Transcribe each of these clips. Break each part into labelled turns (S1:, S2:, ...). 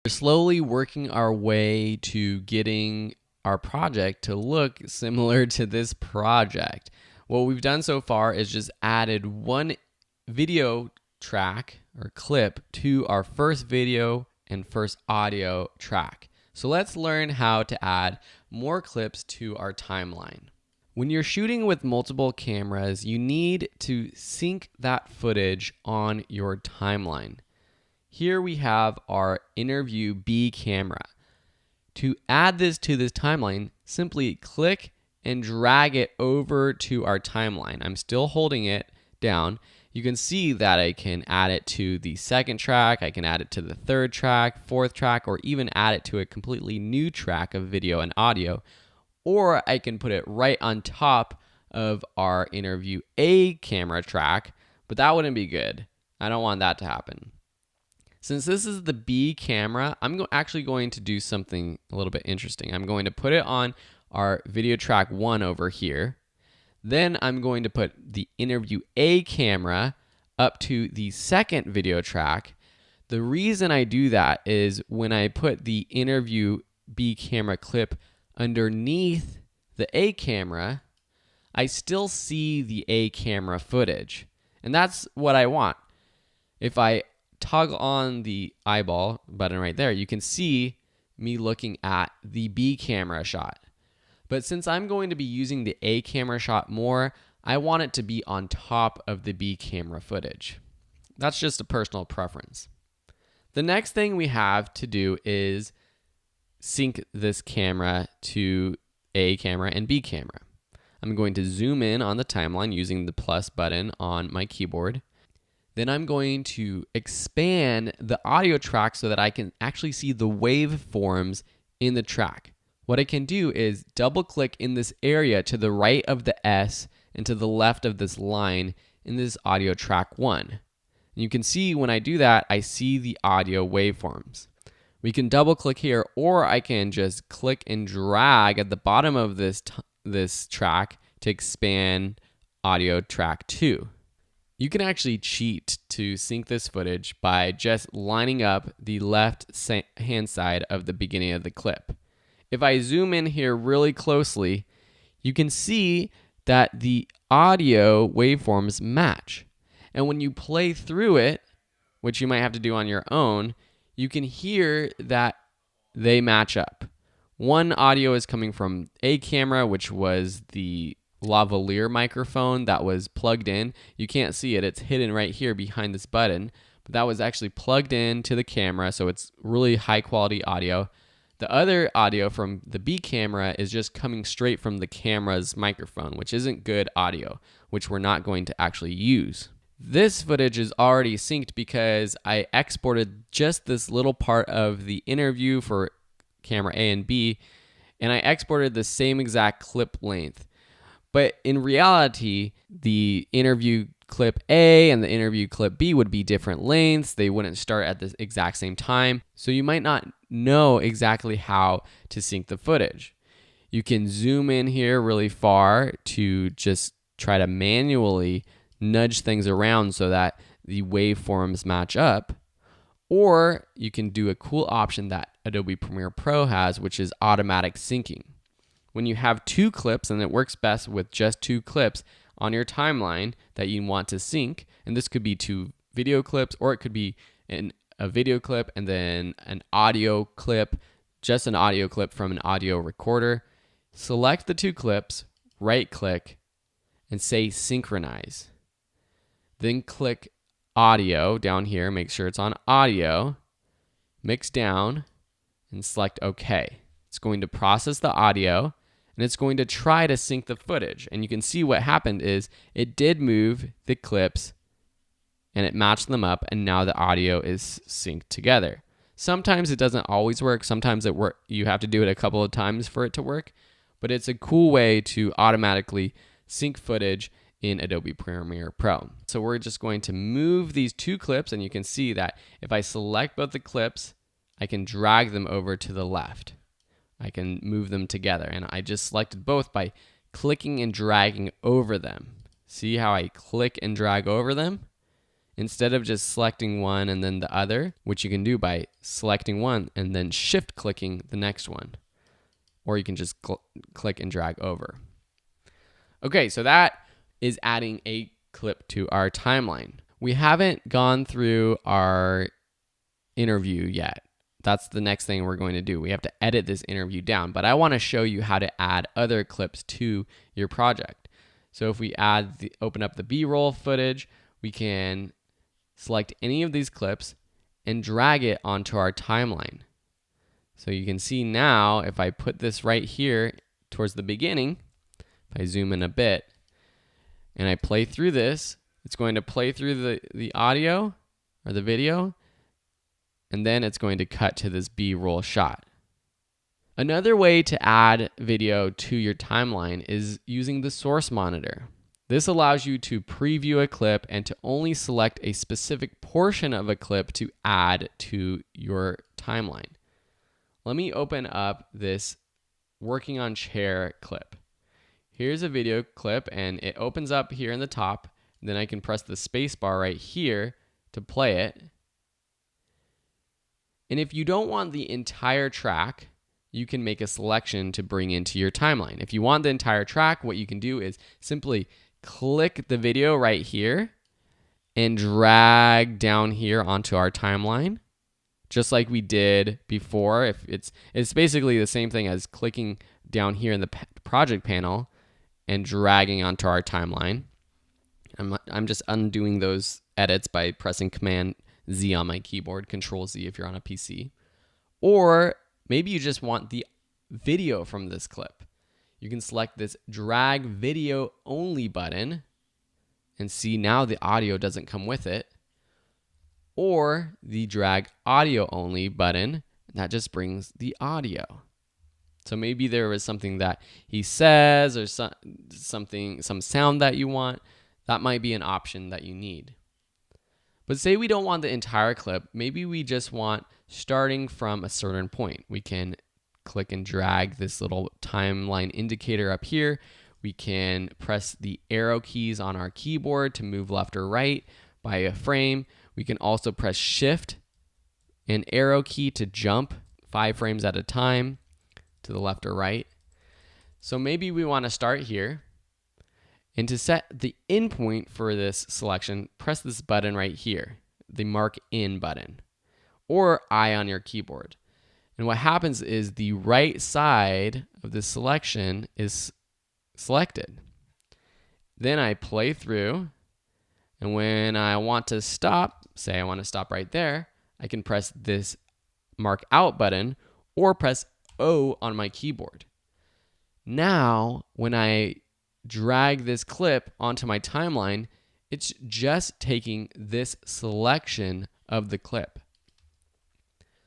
S1: We're slowly working our way to getting our project to look similar to this project. What we've done so far is just added one video track or clip to our first video and first audio track. So let's learn how to add more clips to our timeline. When you're shooting with multiple cameras, you need to sync that footage on your timeline. Here we have our interview B camera. To add this to this timeline, simply click and drag it over to our timeline. I'm still holding it down. You can see that I can add it to the second track, I can add it to the third track, fourth track, or even add it to a completely new track of video and audio. Or I can put it right on top of our interview A camera track, but that wouldn't be good. I don't want that to happen. Since this is the B camera, I'm actually going to do something a little bit interesting. I'm going to put it on our video track 1 over here. Then I'm going to put the interview A camera up to the second video track. The reason I do that is when I put the interview B camera clip underneath the A camera, I still see the A camera footage. And that's what I want. If I toggle on the eyeball button right there, you can see me looking at the B camera shot. But since I'm going to be using the A camera shot more, I want it to be on top of the B camera footage. That's just a personal preference. The next thing we have to do is sync this camera to A camera and B camera. I'm going to zoom in on the timeline using the plus button on my keyboard. Then I'm going to expand the audio track so that I can actually see the waveforms in the track. What I can do is double click in this area to the right of the S and to the left of this line in this audio track 1. And you can see when I do that, I see the audio waveforms. We can double click here, or I can just click and drag at the bottom of this track to expand audio track 2. You can actually cheat to sync this footage by just lining up the left hand side of the beginning of the clip. If I zoom in here really closely, you can see that the audio waveforms match. And when you play through it, which you might have to do on your own, you can hear that they match up. One audio is coming from A camera, which was the lavalier microphone that was plugged in. You can't see it, it's hidden right here behind this button, but that was actually plugged in to the camera, so it's really high quality audio. The other audio from the B camera is just coming straight from the camera's microphone, which isn't good audio, which we're not going to actually use. This footage is already synced because I exported just this little part of the interview for camera A and B, and I exported the same exact clip length. But in reality, the interview clip A and the interview clip B would be different lengths. They wouldn't start at the exact same time. So you might not know exactly how to sync the footage. You can zoom in here really far to just try to manually nudge things around so that the waveforms match up. Or you can do a cool option that Adobe Premiere Pro has, which is automatic syncing. When you have 2 clips, and it works best with just 2 clips on your timeline that you want to sync, and this could be 2 video clips, or it could be a video clip and then an audio clip, just an audio clip from an audio recorder. Select the 2 clips, right click, and say synchronize. Then click audio down here, make sure it's on audio, mix down, and select OK. It's going to process the audio, and it's going to try to sync the footage. And you can see what happened is it did move the clips and it matched them up, and now the audio is synced together. Sometimes it doesn't always work. Sometimes you have to do it a couple of times for it to work, but it's a cool way to automatically sync footage in Adobe Premiere Pro. So we're just going to move these 2 clips, and you can see that if I select both the clips, I can drag them over to the left. I can move them together, and I just selected both by clicking and dragging over them. See how I click and drag over them? instead of just selecting one and then the other, which you can do by selecting one and then shift clicking the next one, or you can just click and drag over. Okay, so that is adding a clip to our timeline. We haven't gone through our interview yet. That's the next thing we're going to do. We have to edit this interview down, but I want to show you how to add other clips to your project. So if we open up the B-roll footage, we can select any of these clips and drag it onto our timeline. So you can see now, if I put this right here towards the beginning, if I zoom in a bit and I play through this, it's going to play through the audio or the video, and then it's going to cut to this B-roll shot. Another way to add video to your timeline is using the source monitor. This allows you to preview a clip and to only select a specific portion of a clip to add to your timeline. Let me open up this working on chair clip. Here's a video clip and it opens up here in the top. Then I can press the space bar right here to play it. And if you don't want the entire track, you can make a selection to bring into your timeline. If you want the entire track, what you can do is simply click the video right here and drag down here onto our timeline, just like we did before. If it's basically the same thing as clicking down here in the project panel and dragging onto our timeline. I'm just undoing those edits by pressing Command Z on my keyboard, Control Z if you're on a PC. Or maybe you just want the video from this clip. You can select this drag video only button and see now the audio doesn't come with it. Or the drag audio only button, that just brings the audio. So maybe there was something that he says or some sound that you want. That might be an option that you need. But say we don't want the entire clip. Maybe we just want starting from a certain point. We can click and drag this little timeline indicator up here. We can press the arrow keys on our keyboard to move left or right by a frame. We can also press Shift and arrow key to jump 5 frames at a time to the left or right. So maybe we want to start here. And to set the in point for this selection, press this button right here, the Mark In button, or I on your keyboard. And what happens is the right side of the selection is selected. Then I play through, and when I want to stop, say I want to stop right there, I can press this Mark Out button or press O on my keyboard. Now, when I drag this clip onto my timeline, it's just taking this selection of the clip.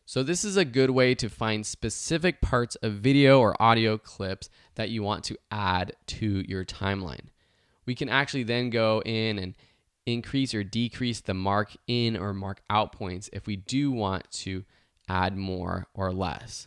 S1: So this is a good way to find specific parts of video or audio clips that you want to add to your timeline. We can actually then go in and increase or decrease the mark in or mark out points if we do want to add more or less.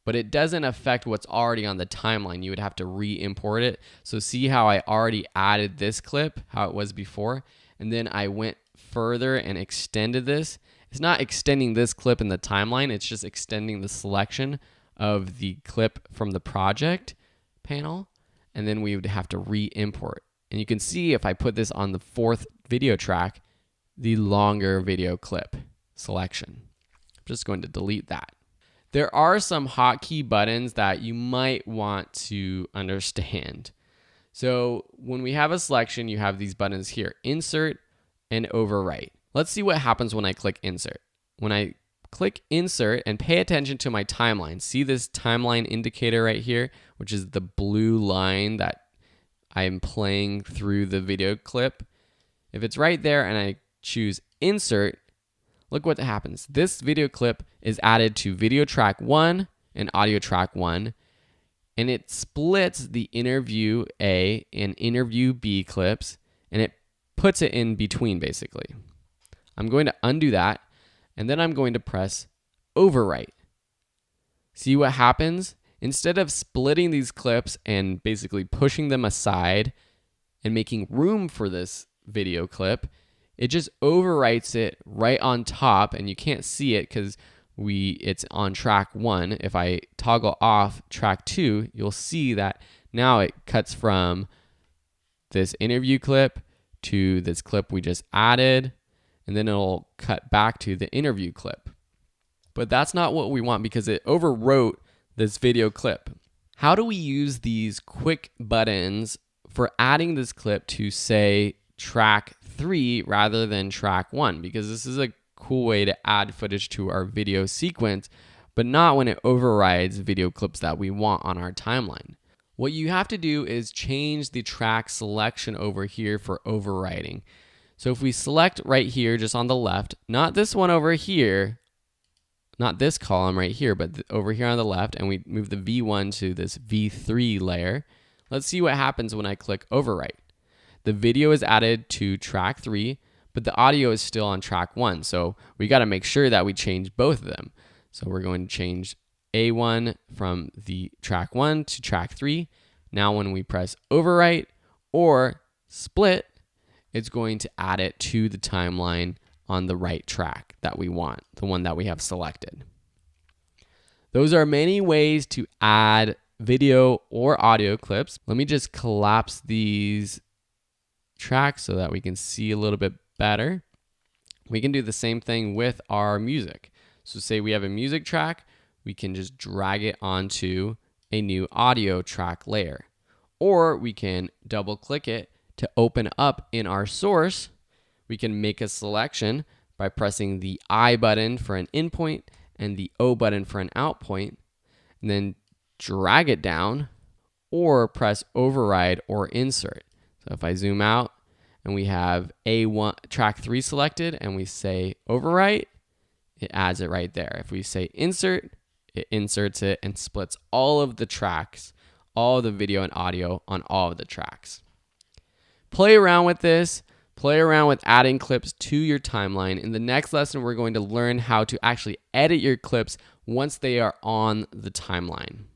S1: But it doesn't affect what's already on the timeline. You would have to re-import it. So see how I already added this clip, how it was before, and then I went further and extended this. It's not extending this clip in the timeline, it's just extending the selection of the clip from the project panel, and then we would have to re-import. And you can see if I put this on the 4th video track, the longer video clip selection. I'm just going to delete that. There are some hotkey buttons that you might want to understand. So when we have a selection, you have these buttons here, Insert and Overwrite. Let's see what happens when I click Insert. When I click Insert and pay attention to my timeline, see this timeline indicator right here, which is the blue line that I'm playing through the video clip. If it's right there and I choose Insert, look what happens. This video clip is added to video track 1 and audio track 1, and it splits the interview A and interview B clips, and it puts it in between basically. I'm going to undo that, and then I'm going to press Overwrite. See what happens? Instead of splitting these clips and basically pushing them aside and making room for this video clip, it just overwrites it right on top, and you can't see it because it's on track 1. If I toggle off track 2, you'll see that now it cuts from this interview clip to this clip we just added, and then it'll cut back to the interview clip. But that's not what we want because it overwrote this video clip. How do we use these quick buttons for adding this clip to, say, track 3 rather than track 1? Because this is a cool way to add footage to our video sequence, but not when it overrides video clips that we want on our timeline. What you have to do is change the track selection over here for overriding. So if we select right here, just on the left, not this one over here, not this column right here, but over here on the left, and we move the V1 to this V3 layer, let's see what happens when I click overwrite. The video is added to track 3, but the audio is still on track 1. So we got to make sure that we change both of them. So we're going to change A1 from the track 1 to track 3. Now when we press overwrite or split, it's going to add it to the timeline on the right track that we want, the one that we have selected. Those are many ways to add video or audio clips. Let me just collapse these tracks so that we can see a little bit better. We can do the same thing with our music. So say we have a music track, we can just drag it onto a new audio track layer. Or we can double click it to open up in our source. We can make a selection by pressing the I button for an in point and the O button for an out point, and then drag it down or press override or insert. So if I zoom out and we have A1 track 3 selected and we say overwrite, it adds it right there. If we say insert, it inserts it and splits all of the tracks, all of the video and audio on all of the tracks. Play around with this. Play around with adding clips to your timeline. In the next lesson, we're going to learn how to actually edit your clips once they are on the timeline.